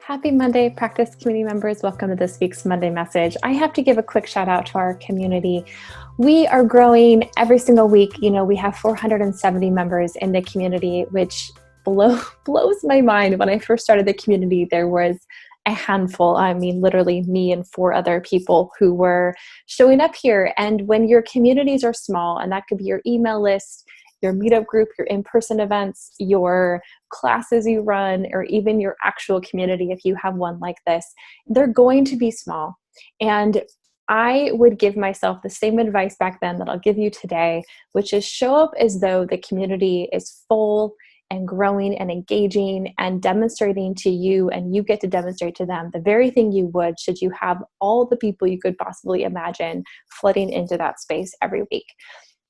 Happy Monday, Practice community members. Welcome to this week's Monday message. I have to give a quick shout out to our community. We are growing every single week. You know, we have 470 members in the community, which blows my mind. When I first started the community, there was a handful, I mean, literally me and four other people who were showing up here. And when your communities are small, and that could be your email list, your meetup group, your in-person events, your classes you run, or even your actual community, if you have one like this, they're going to be small. And I would give myself the same advice back then that I'll give you today, which is show up as though the community is full and growing and engaging and demonstrating to you, and you get to demonstrate to them the very thing you would should you have all the people you could possibly imagine flooding into that space every week.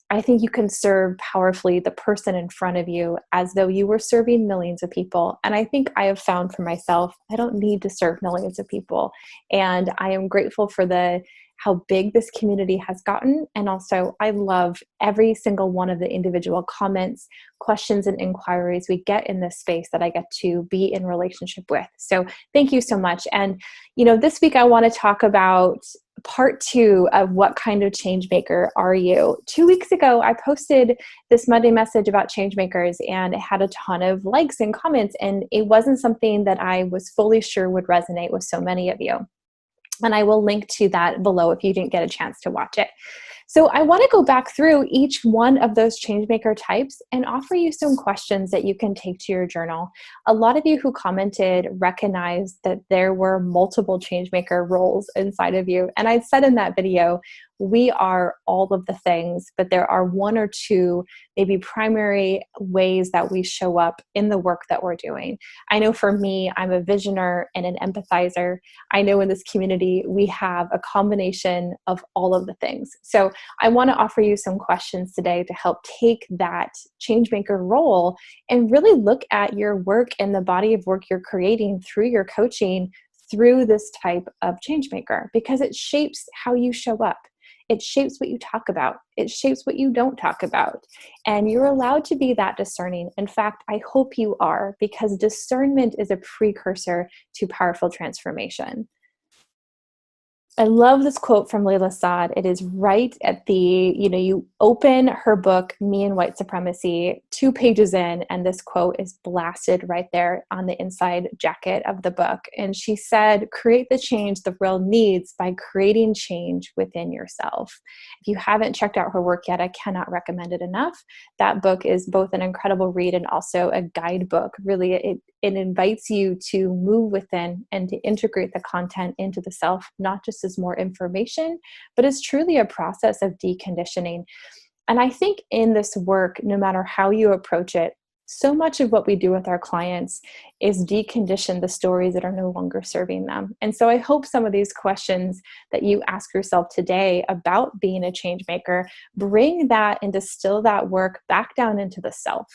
I think you can serve powerfully the person in front of you as though you were serving millions of people. And I think I have found for myself, I don't need to serve millions of people. And I am grateful for how big this community has gotten. And also I love every single one of the individual comments, questions, and inquiries we get in this space that I get to be in relationship with. So thank you so much. And, this week I want to talk about part 2 of what kind of change maker are you? 2 weeks ago, I posted this Monday message about change makers, and it had a ton of likes and comments, and it wasn't something that I was fully sure would resonate with so many of you. And I will link to that below if you didn't get a chance to watch it. So I want to go back through each one of those changemaker types and offer you some questions that you can take to your journal. A lot of you who commented recognized that there were multiple changemaker roles inside of you. And I said in that video, we are all of the things, but there are one or two maybe primary ways that we show up in the work that we're doing. I know for me, I'm a visioner and an empathizer. I know in this community, we have a combination of all of the things. So I want to offer you some questions today to help take that changemaker role and really look at your work and the body of work you're creating through your coaching through this type of changemaker, because it shapes how you show up. It shapes what you talk about. It shapes what you don't talk about. And you're allowed to be that discerning. In fact, I hope you are, because discernment is a precursor to powerful transformation. I love this quote from Layla Saad. It is right at you open her book, Me and White Supremacy, 2 pages in, and this quote is blasted right there on the inside jacket of the book. And she said, create the change the world needs by creating change within yourself. If you haven't checked out her work yet, I cannot recommend it enough. That book is both an incredible read and also a guidebook. Really, it invites you to move within and to integrate the content into the self, not just as more information, but as truly a process of deconditioning. And I think in this work, no matter how you approach it, so much of what we do with our clients is decondition the stories that are no longer serving them. And so I hope some of these questions that you ask yourself today about being a change maker, bring that and distill that work back down into the self,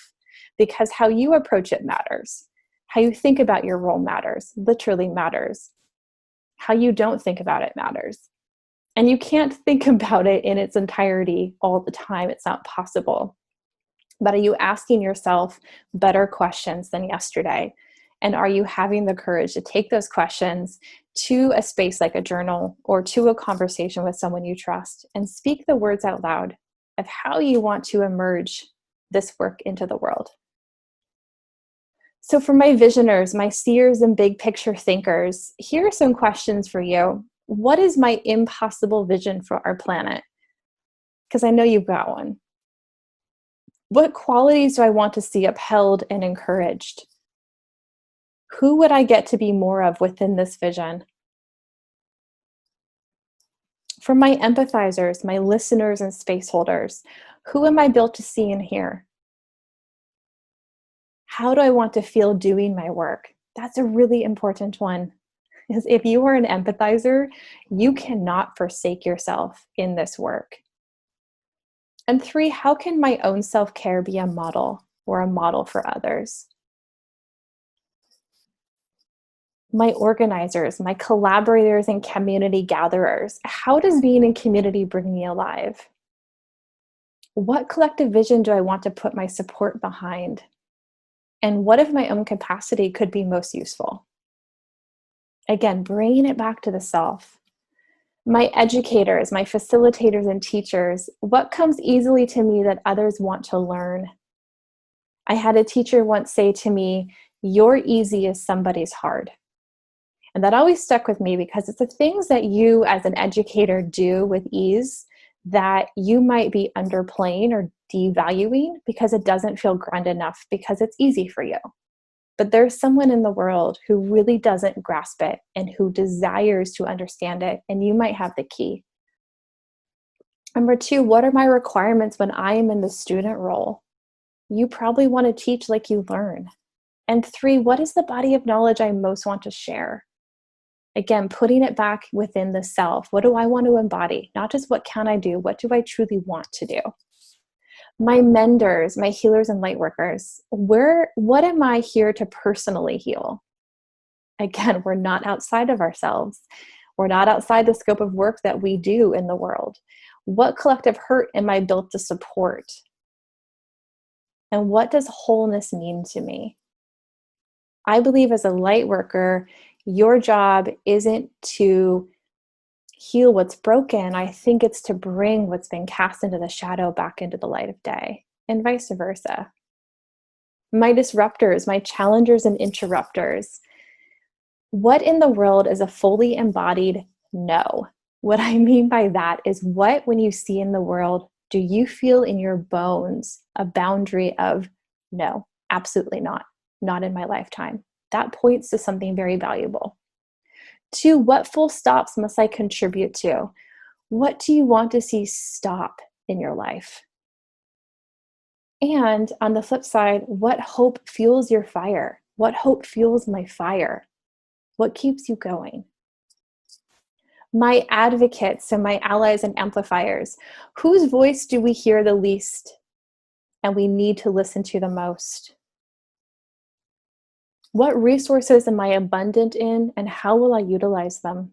because how you approach it matters. How you think about your role matters, literally matters. How you don't think about it matters. And you can't think about it in its entirety all the time. It's not possible. But are you asking yourself better questions than yesterday? And are you having the courage to take those questions to a space like a journal or to a conversation with someone you trust and speak the words out loud of how you want to emerge this work into the world? So for my visioners, my seers and big picture thinkers, here are some questions for you. What is my impossible vision for our planet? Because I know you've got one. What qualities do I want to see upheld and encouraged? Who would I get to be more of within this vision? For my empathizers, my listeners and space holders, who am I built to see and hear? How do I want to feel doing my work? That's a really important one. Because if you are an empathizer, you cannot forsake yourself in this work. And 3, how can my own self-care be a model or a model for others? My organizers, my collaborators and community gatherers, how does being in community bring me alive? What collective vision do I want to put my support behind? And what if my own capacity could be most useful? Again, bringing it back to the self. My educators, my facilitators and teachers, what comes easily to me that others want to learn? I had a teacher once say to me, "Your easy is somebody's hard." And that always stuck with me because it's the things that you as an educator do with ease that you might be underplaying or devaluing because it doesn't feel grand enough because it's easy for you. But there's someone in the world who really doesn't grasp it and who desires to understand it, and you might have the key. Number two, what are my requirements when I am in the student role? You probably want to teach like you learn. And three, what is the body of knowledge I most want to share? Again, putting it back within the self. What do I want to embody? Not just what can I do, what do I truly want to do? My menders, my healers and light workers, what am I here to personally heal? Again, we're not outside of ourselves. We're not outside the scope of work that we do in the world. What collective hurt am I built to support? And what does wholeness mean to me? I believe as a light worker, your job isn't to heal what's broken. I think it's to bring what's been cast into the shadow back into the light of day, and vice versa. My disruptors, my challengers and interrupters. What in the world is a fully embodied no? What I mean by that is, what, when you see in the world, do you feel in your bones a boundary of no, absolutely not in my lifetime? That points to something very valuable. Two, what full stops must I contribute to? What do you want to see stop in your life? And on the flip side, what hope fuels your fire? What hope fuels my fire? What keeps you going? My advocates, so my allies and amplifiers, whose voice do we hear the least and we need to listen to the most? What resources am I abundant in, and how will I utilize them?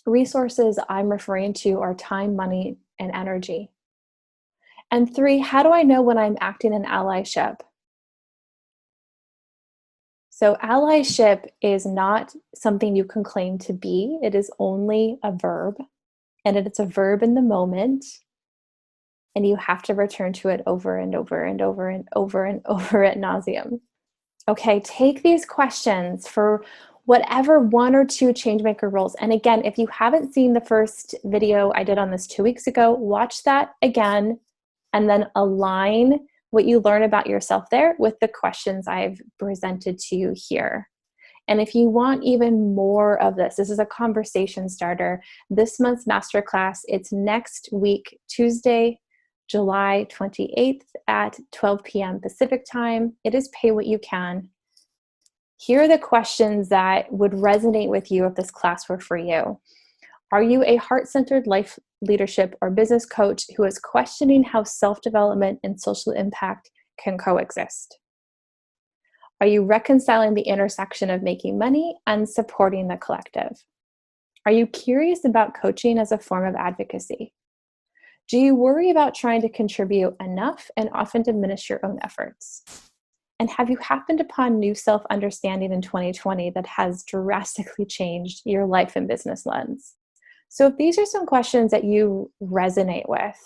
Resources I'm referring to are time, money, and energy. And three, how do I know when I'm acting in allyship? So allyship is not something you can claim to be. It is only a verb, and it's a verb in the moment. And you have to return to it over and over and over and over and over ad nauseum. Okay, take these questions for whatever one or two Changemaker roles. And again, if you haven't seen the first video I did on this 2 weeks ago, watch that again and then align what you learn about yourself there with the questions I've presented to you here. And if you want even more of this is a conversation starter. This month's masterclass, it's next week, Tuesday, July 28th at 12 p.m. Pacific time. It is pay what you can. Here are the questions that would resonate with you if this class were for you. Are you a heart-centered life leadership or business coach who is questioning how self-development and social impact can coexist? Are you reconciling the intersection of making money and supporting the collective? Are you curious about coaching as a form of advocacy? Do you worry about trying to contribute enough and often diminish your own efforts? And have you happened upon new self-understanding in 2020 that has drastically changed your life and business lens? So if these are some questions that you resonate with,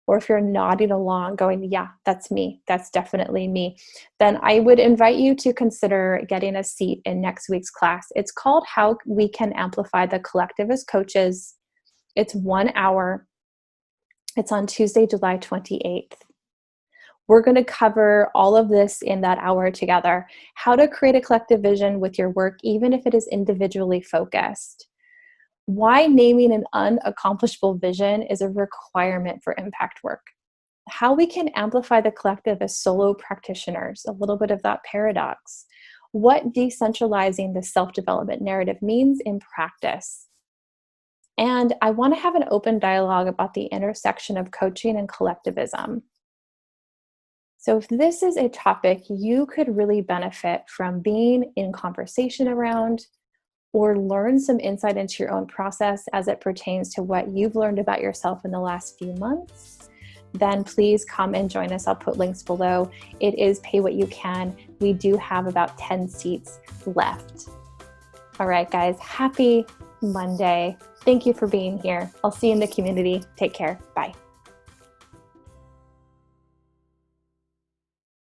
or if you're nodding along going, yeah, that's me, that's definitely me, then I would invite you to consider getting a seat in next week's class. It's called How We Can Amplify the Collective as Coaches. It's 1 hour. It's on Tuesday, July 28th. We're going to cover all of this in that hour together. How to create a collective vision with your work, even if it is individually focused. Why naming an unaccomplishable vision is a requirement for impact work. How we can amplify the collective as solo practitioners, a little bit of that paradox. What decentralizing the self-development narrative means in practice. And I want to have an open dialogue about the intersection of coaching and collectivism. So if this is a topic you could really benefit from being in conversation around, or learn some insight into your own process as it pertains to what you've learned about yourself in the last few months, then please come and join us. I'll put links below. It is pay what you can. We do have about 10 seats left. All right, guys, happy Monday. Thank you for being here. I'll see you in the community. Take care. Bye.